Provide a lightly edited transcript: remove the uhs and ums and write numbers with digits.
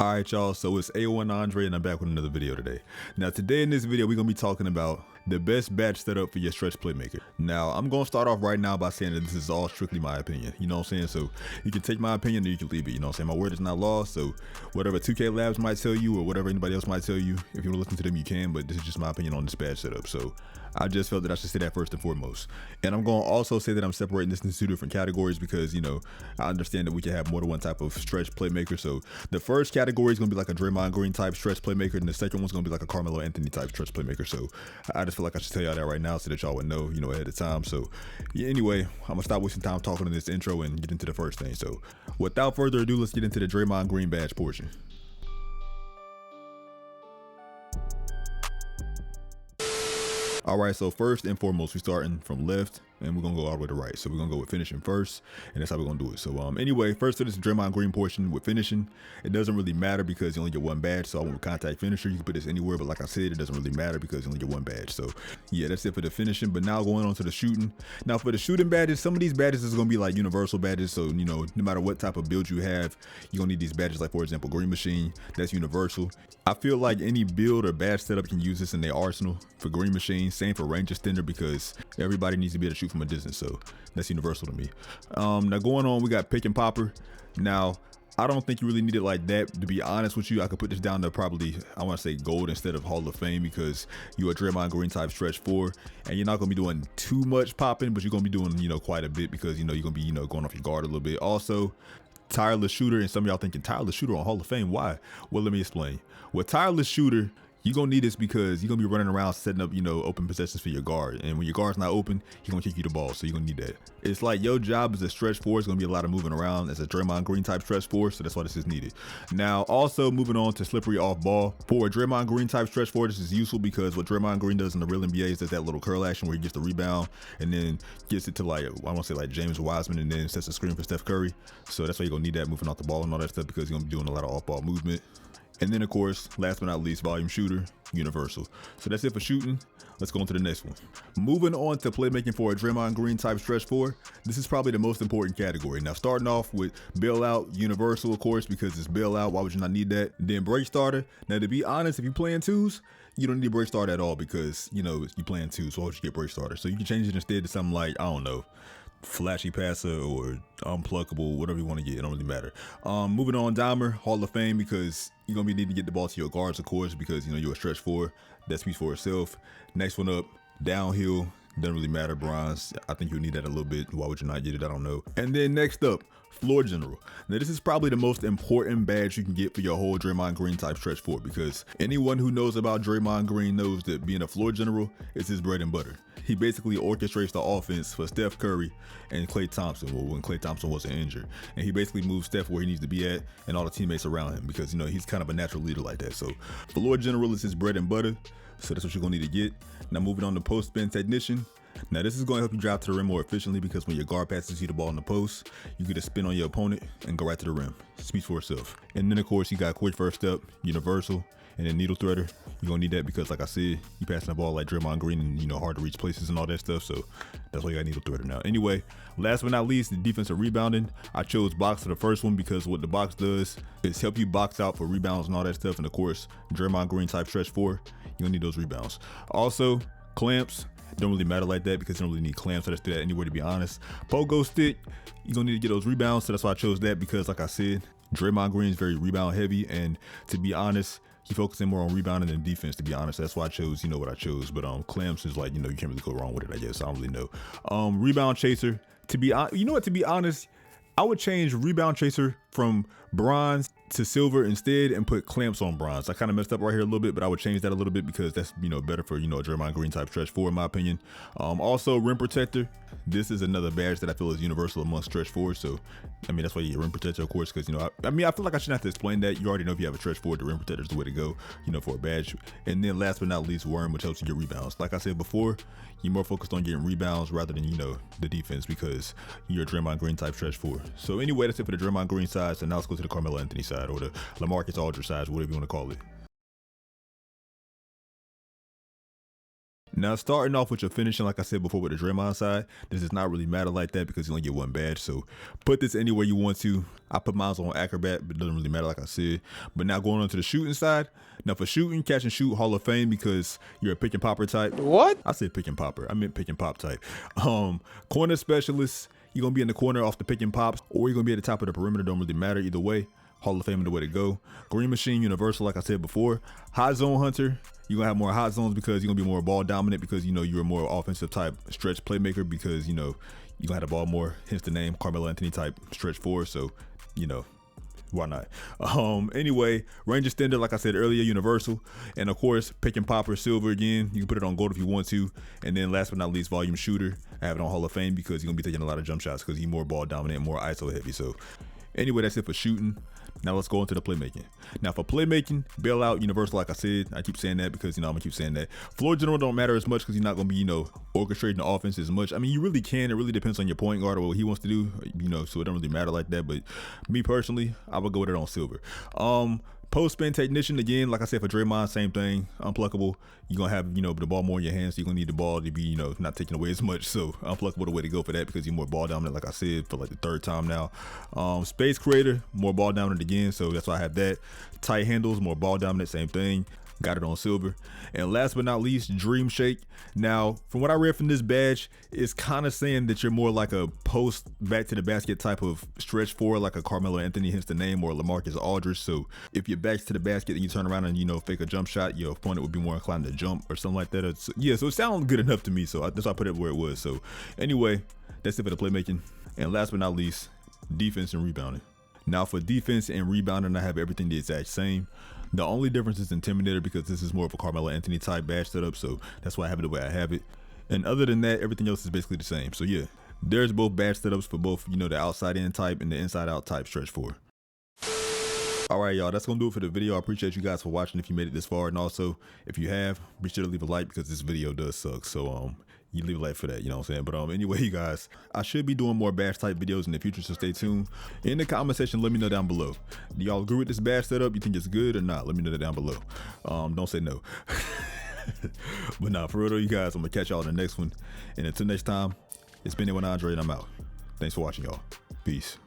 Alright y'all, so it's A1 Andre and I'm back with another video today. Now today in this video we're going to be talking about the best badge setup for your stretch playmaker. Now I'm going to start off right now by saying that this is all strictly my opinion, you know what I'm saying? So you can take my opinion or you can leave it, you know what I'm saying? My word is not law, so whatever 2K Labs might tell you or whatever anybody else might tell you, if you want to listen to them you can, but this is just my opinion on this badge setup. So I just felt that I should say that first and foremost. And I'm going to also say that I'm separating this into two different categories because, you know, I understand that we can have more than one type of stretch playmaker. So the first category is going to be like a Draymond Green type stretch playmaker, and the second one's going to be like a Carmelo Anthony type stretch playmaker. So I just feel like I should tell y'all that right now so that y'all would know, you know, ahead of time. So yeah, anyway, I'm going to stop wasting time talking in this intro and get into the first thing. So without further ado, let's get into the Draymond Green badge portion. All right, so first and foremost, we're starting from left and we're gonna go all the way to right. So we're gonna go with finishing first, and that's how we're gonna do it. So anyway, first to this Draymond Green portion with finishing, it doesn't really matter because you only get one badge. So I went with contact finisher. You can put this anywhere, but like I said, it doesn't really matter because you only get one badge. So yeah, that's it for the finishing. But now going on to the shooting. Now for the shooting badges, some of these badges is gonna be like universal badges. So you know, no matter what type of build you have, you're gonna need these badges. Like for example, Green Machine, that's universal. I feel like any build or badge setup can use this in their arsenal. For Green Machine, same for range extender because everybody needs to be able to shoot from a distance, so that's universal to me. Now going on, we got pick and popper. Now I don't think you really need it like that, to be honest with you. I could put this down to probably, I want to say gold instead of Hall of Fame because you're a Draymond Green type stretch 4 and you're not going to be doing too much popping, but you're going to be doing, you know, quite a bit because, you know, you're going to be, you know, going off your guard a little bit. Also, tireless shooter, and some of y'all thinking tireless shooter on Hall of Fame, why? Well, let me explain. With tireless shooter, you're gonna need this because you're gonna be running around setting up, you know, open possessions for your guard, and when your guard's not open, he's gonna kick you the ball, so you're gonna need that. It's like your job as a stretch 4 is gonna be a lot of moving around as a Draymond Green type stretch 4, so that's why this is needed. Now also moving on to slippery off ball. For a Draymond Green type stretch 4, this is useful because what Draymond Green does in the real NBA is that little curl action where he gets the rebound and then gets it to like, I want to say like James Wiseman, and then sets a screen for Steph Curry. So that's why you're gonna need that moving off the ball and all that stuff because you're gonna be doing a lot of off ball movement. And then of course, last but not least, volume shooter, universal. So that's it for shooting. Let's go on to the next one. Moving on to playmaking for a Draymond Green type stretch 4. This is probably the most important category. Now starting off with bailout, universal of course, because it's bailout. Why would you not need that? Then break starter. Now to be honest, if you're playing twos, you don't need break starter at all because, you know, you're playing twos, so why would you get break starter? So you can change it instead to something like, I don't know, flashy passer or unpluckable, whatever you want to get, it don't really matter. Moving on, dimer, Hall of Fame, because you're gonna be needing to get the ball to your guards, of course, because you know you're a stretch 4. That speaks for itself. Next one up, downhill, doesn't really matter. Bronze, I think you'll need that a little bit. Why would you not get it? I don't know. And then next up, floor general. Now this is probably the most important badge you can get for your whole Draymond Green type stretch 4 because anyone who knows about Draymond Green knows that being a floor general is his bread and butter. He basically orchestrates the offense for Steph Curry and Klay Thompson, well, when Klay Thompson wasn't injured. And he basically moves Steph where he needs to be at and all the teammates around him because, you know, he's kind of a natural leader like that. So floor general is his bread and butter. So that's what you're gonna need to get. Now moving on to post spin technician. Now this is going to help you drive to the rim more efficiently because when your guard passes you the ball in the post, you get a spin on your opponent and go right to the rim. Speaks for itself. And then of course you got quick first step, universal, and then needle threader. You're gonna need that because like I said, you passing the ball like Draymond Green and, you know, hard to reach places and all that stuff. So that's why you got needle threader now. Anyway, last but not least, the defensive rebounding. I chose box for the first one because what the box does is help you box out for rebounds and all that stuff. And of course, Draymond Green type stretch 4, you're gonna need those rebounds. Also, clamps. Don't really matter like that because you don't really need clamps, so let's do that anyway, to be honest. Pogo stick, you're gonna need to get those rebounds, so that's why I chose that because like I said, Draymond Green is very rebound heavy, and to be honest, he focusing more on rebounding than defense, to be honest. That's why I chose, you know, what I chose. But clamps is like, you know, you can't really go wrong with it, I guess. I don't really know. Rebound chaser, to be honest, I would change rebound chaser from bronze to silver instead and put clamps on bronze. I kind of messed up right here a little bit, but I would change that a little bit because that's, you know, better for, you know, a Draymond Green type stretch 4 in my opinion. Also rim protector. This is another badge that I feel is universal among stretch 4. So I mean, that's why you get rim protector, of course, because, you know, I mean, I feel like I shouldn't have to explain that. You already know if you have a stretch 4, the rim protector is the way to go, you know, for a badge. And then last but not least, worm, which helps you get rebounds. Like I said before, you're more focused on getting rebounds rather than, you know, the defense because you're a Draymond Green type stretch 4. So anyway, that's it for the Draymond Green side. So now let's go to the Carmelo Anthony side, or the LaMarcus Aldridge side, whatever you want to call it. Now, starting off with your finishing, like I said before with the Draymond side, this does not really matter like that because you only get one badge. So put this anywhere you want to. I put mine on Acrobat, but it doesn't really matter like I said. But now going on to the shooting side. Now for shooting, catch and shoot, Hall of Fame because you're a pick and popper type. What? I said pick and popper. I meant pick and pop type. Corner specialist, you're going to be in the corner off the pick and pops, or you're going to be at the top of the perimeter. Don't really matter either way. Hall of Fame is the way to go. Green machine, universal, like I said before. Hot zone hunter, you're going to have more hot zones because you're going to be more ball dominant because, you know, you're a more offensive type stretch playmaker because, you know, you're going to have the ball more, hence the name, Carmelo Anthony type stretch four. So, you know, why not? Anyway, range extender, like I said earlier, universal. And of course, pick and popper, silver again. You can put it on gold if you want to. And then last but not least, volume shooter. I have it on Hall of Fame because you're going to be taking a lot of jump shots because you're more ball dominant, more ISO heavy. So anyway, that's it for shooting. Now let's go into the playmaking. Now for playmaking, bailout, universal, like I said, I keep saying that because, you know, I'm gonna keep saying that. Floor general don't matter as much because you're not gonna be, you know, orchestrating the offense as much. I mean, you really can. It really depends on your point guard or what he wants to do, you know, so it don't really matter like that. But me personally, I would go with it on silver. Post spin technician, again, like I said for Draymond, same thing, unpluckable. You're gonna have, you know, the ball more in your hands, so you're gonna need the ball to be, you know, not taken away as much. So unpluckable the way to go for that because you're more ball dominant, like I said, for like the third time now. Space creator, more ball dominant again, so that's why I have that. Tight handles, more ball dominant, same thing. Got it on silver. And last but not least, Dream Shake. Now, from what I read from this badge, it's kind of saying that you're more like a post back to the basket type of stretch four, like a Carmelo Anthony, hence the name, or LaMarcus Aldridge. So if you're back to the basket and you turn around and, you know, fake a jump shot, your opponent would be more inclined to jump or something like that. Yeah, so it sounds good enough to me. So that's why I put it where it was. So anyway, that's it for the playmaking. And last but not least, defense and rebounding. Now for defense and rebounding, I have everything the exact same. The only difference is Intimidator because this is more of a Carmelo Anthony type badge setup, so that's why I have it the way I have it. And other than that, everything else is basically the same. So yeah, there's both badge setups for both, you know, the outside in type and the inside out type stretch four. All right, y'all, that's gonna do it for the video. I appreciate you guys for watching if you made it this far, and also if you have, be sure to leave a like because this video does suck. So you leave a like for that, you know what I'm saying? But anyway, you guys, I should be doing more badge type videos in the future, so stay tuned. In the comment section, let me know down below. Do y'all agree with this badge setup? You think it's good or not? Let me know that down below. Don't say no. But nah, for real though, you guys, I'm gonna catch y'all in the next one. And until next time, it's been it with Andre and I'm out. Thanks for watching, y'all. Peace.